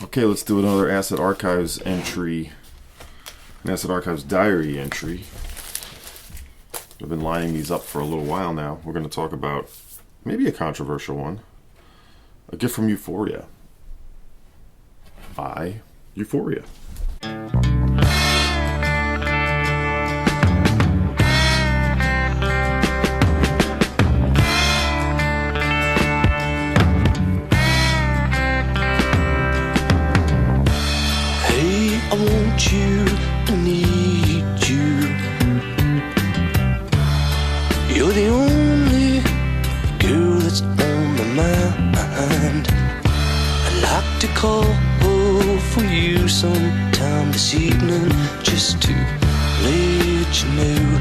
Okay, let's do another Acid Archives entry. An Acid Archives diary entry. I've been lining these up for a little while now. We're going to talk about maybe a controversial one. A Gift from Euphoria by Euphoria. I want you, I need you. You're the only girl that's on my mind. I'd like to call for you sometime this evening, just to let you know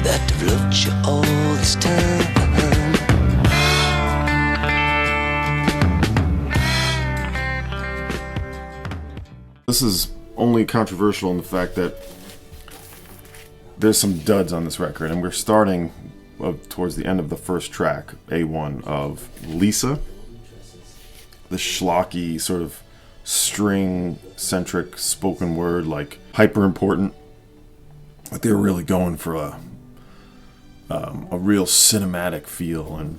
that I've loved you all this time. This is only controversial in the fact that there's some duds on this record, and we're starting towards the end of the first track, A1 of Lisa. The schlocky sort of string-centric spoken word, like hyper important. Like they were really going for a real cinematic feel, and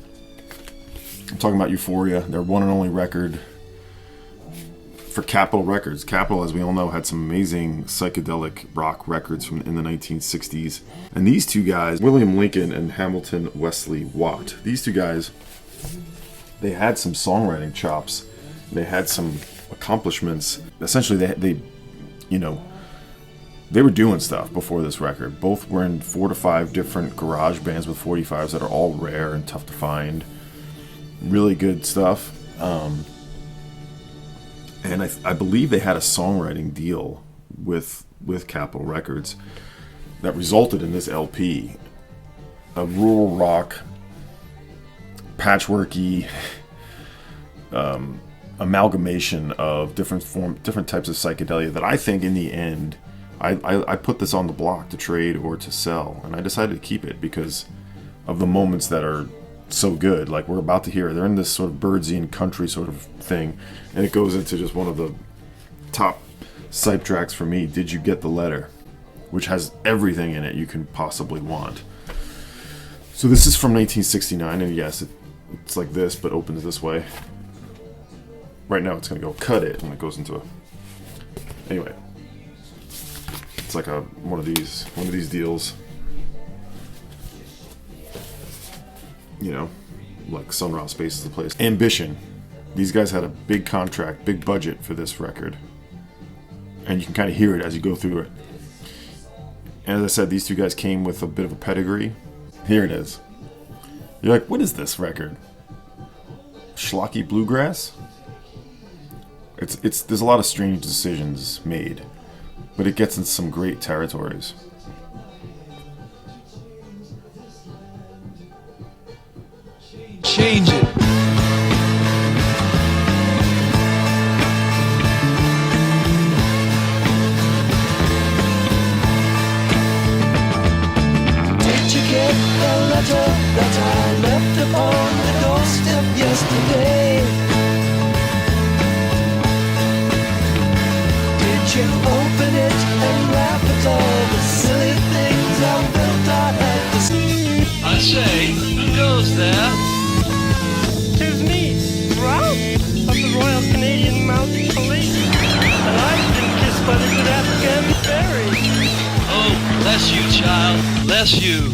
I'm talking about Euphoria, their one and only record for Capitol Records. Capitol, as we all know, had some amazing psychedelic rock records in the 1960s. And these two guys, William Lincoln and Hamilton Wesley Watt, these two guys, they had some songwriting chops. They had some accomplishments. Essentially, they were doing stuff before this record. Both were in 4 to 5 different garage bands with 45s that are all rare and tough to find. Really good stuff. And I believe they had a songwriting deal with Capitol Records that resulted in this LP. A rural rock, patchworky amalgamation of different types of psychedelia that I think in the end, I put this on the block to trade or to sell. And I decided to keep it because of the moments that are so good, like we're about to hear. They're in this sort of birdsian country sort of thing, and it goes into just one of the top sipe tracks for me, Did You Get the Letter, which has everything in it you can possibly want. So this is from 1969, and yes, it's like this, but opens this way. Right now it's going to go cut it, and it goes into a... Anyway, it's like one of these deals. You know, like Sun Ra Space is the place. Ambition. These guys had a big contract, big budget for this record. And you can kind of hear it as you go through it. And as I said, these two guys came with a bit of a pedigree. Here it is. You're like, what is this record? Schlocky bluegrass? There's a lot of strange decisions made, but it gets in some great territories. Change it. Did you get the letter that I left upon the doorstep yesterday? Did you open it and laugh at all the silly things I felt I had to see? I say, who goes there? Tis me, Ralph, of the Royal Canadian Mounted Police, and I've been kissed by the good Afghan fairy. Oh, bless you, child, bless you.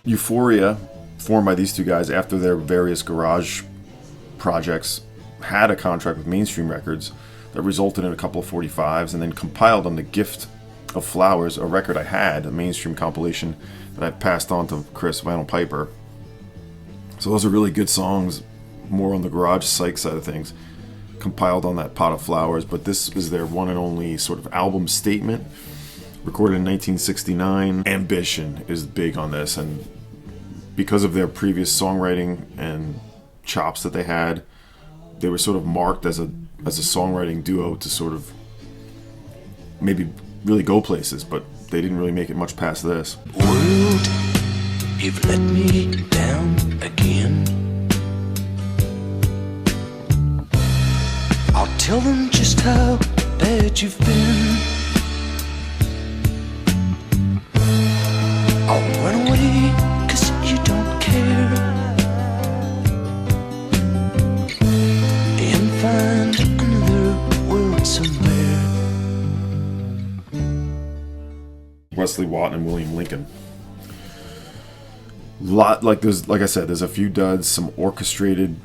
Euphoria, formed by these two guys after their various garage projects, had a contract with Mainstream Records that resulted in a couple of 45s, and then compiled on The Gift of Flowers, a record I had, a Mainstream compilation that I passed on to Chris Vinyl Piper. So those are really good songs, more on the garage psych side of things, compiled on that Pot of Flowers. But this is their one and only sort of album statement, recorded in 1969. Ambition is big on this, and because of their previous songwriting and chops that they had, they were sort of marked as a songwriting duo to sort of maybe really go places, but they didn't really make it much past this. World, you've let me down again. I'll tell them just how bad you've been. I'll run away 'cause you don't care, and find another world somewhere. Wesley Watt and William Lincoln. Like I said, there's a few duds, some orchestrated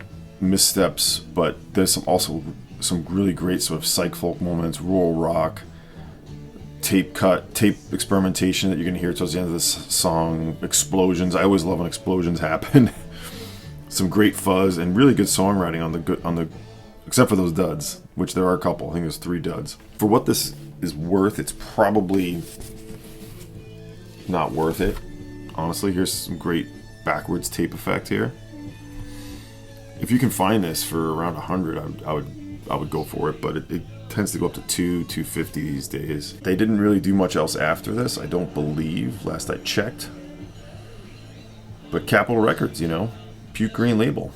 missteps, but there's also some really great sort of psych folk moments, rural rock, tape experimentation that you're gonna hear towards the end of this song. Explosions. I always love when explosions happen. Some great fuzz and really good songwriting on the except for those duds, which there are a couple. I think there's 3 duds. For what this is worth, it's probably not worth it. Honestly, here's some great backwards tape effect here. If you can find this for around 100, I would go for it, but it tends to go up to $250 these days. They didn't really do much else after this, I don't believe, last I checked. But Capitol Records, Puke Green label,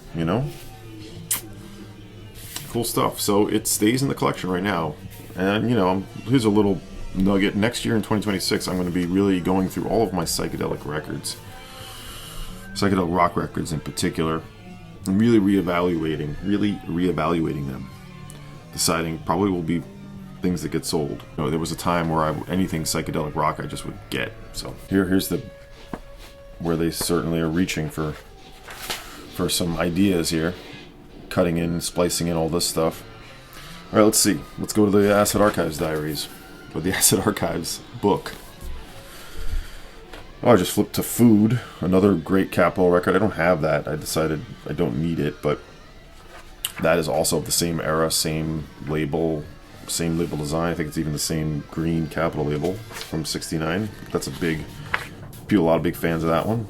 Cool stuff. So it stays in the collection right now. And, here's a little nugget. Next year in 2026, I'm going to be really going through all of my psychedelic records. Psychedelic rock records in particular. And really reevaluating them. Deciding probably will be things that get sold. There was a time where anything psychedelic rock I just would get. So here's where they certainly are reaching for some ideas here, cutting in, splicing in all this stuff. All right, let's see. Let's go to the Acid Archives Diaries, or the Acid Archives book. Oh, I just flipped to Food, another great Capitol record. I don't have that. I decided I don't need it, but that is also the same era, same label design. I think it's even the same green Capitol label from '69. That's a lot of big fans of that one.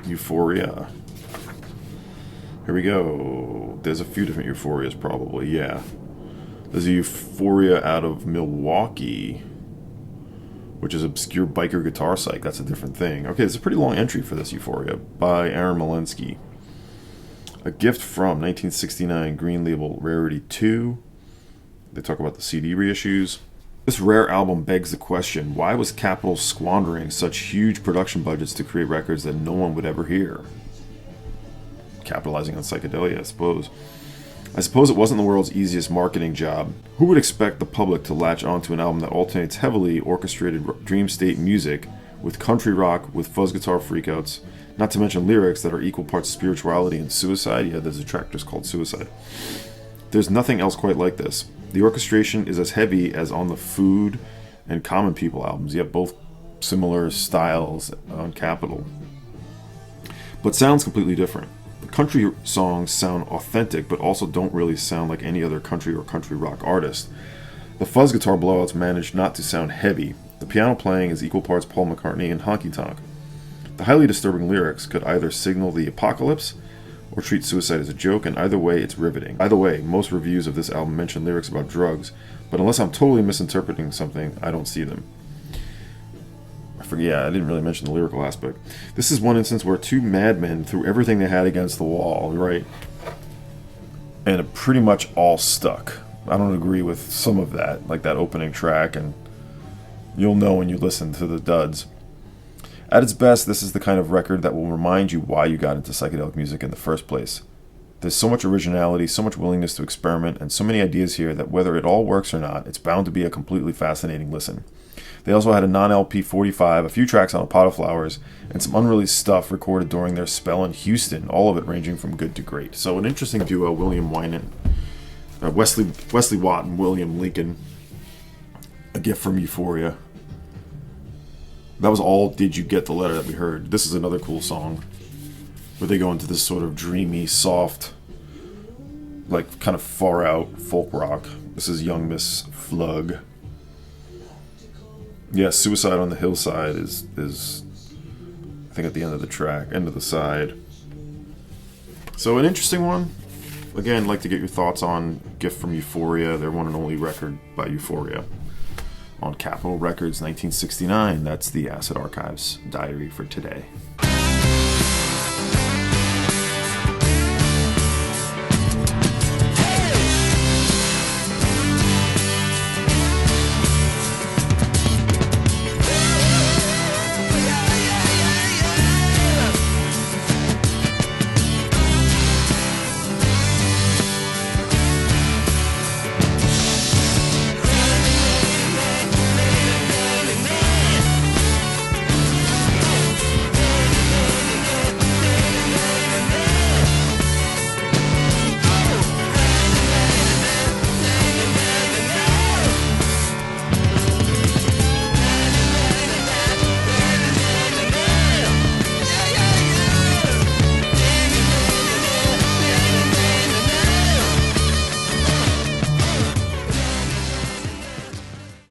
Euphoria. Here we go. There's a few different Euphorias probably, yeah. There's a Euphoria out of Milwaukee, which is obscure biker guitar psych. That's a different thing. Okay, it's a pretty long entry for this Euphoria by Aaron Malinsky. A Gift from 1969 Green Label Rarity 2. They talk about the CD reissues. This rare album begs the question, why was Capitol squandering such huge production budgets to create records that no one would ever hear? Capitalizing on psychedelia, I suppose. I suppose it wasn't the world's easiest marketing job. Who would expect the public to latch onto an album that alternates heavily orchestrated dream state music with country rock, with fuzz guitar freakouts, not to mention lyrics that are equal parts spirituality and suicide? Yeah, there's a track just called Suicide. There's nothing else quite like this. The orchestration is as heavy as on the Food and Common People albums, yet both similar styles on Capitol, but sounds completely different. The country songs sound authentic, but also don't really sound like any other country or country rock artist. The fuzz guitar blowouts manage not to sound heavy. The piano playing is equal parts Paul McCartney and honky tonk. The highly disturbing lyrics could either signal the apocalypse or treat suicide as a joke, and either way it's riveting. Either way, most reviews of this album mention lyrics about drugs, but unless I'm totally misinterpreting something, I don't see them. I didn't really mention the lyrical aspect. This is one instance where 2 madmen threw everything they had against the wall, right? And it pretty much all stuck. I don't agree with some of that, like that opening track, and you'll know when you listen to the duds. At its best, this is the kind of record that will remind you why you got into psychedelic music in the first place. There's so much originality, so much willingness to experiment, and so many ideas here that whether it all works or not, it's bound to be a completely fascinating listen. They also had a non-LP 45, a few tracks on A Pot of Flowers, and some unreleased stuff recorded during their spell in Houston, all of it ranging from good to great. So an interesting duo, William Winant, Wesley Watt and William Lincoln. A Gift from Euphoria. That was all Did You Get the Letter that we heard. This is another cool song where they go into this sort of dreamy, soft, like kind of far out folk rock. This is Young Miss Flug. Yeah, Suicide on the Hillside is I think at the end of the track, end of the side. So an interesting one. Again, I'd like to get your thoughts on Gift from Euphoria, their one and only record by Euphoria. on Capitol Records 1969. That's the Acid Archives diary for today.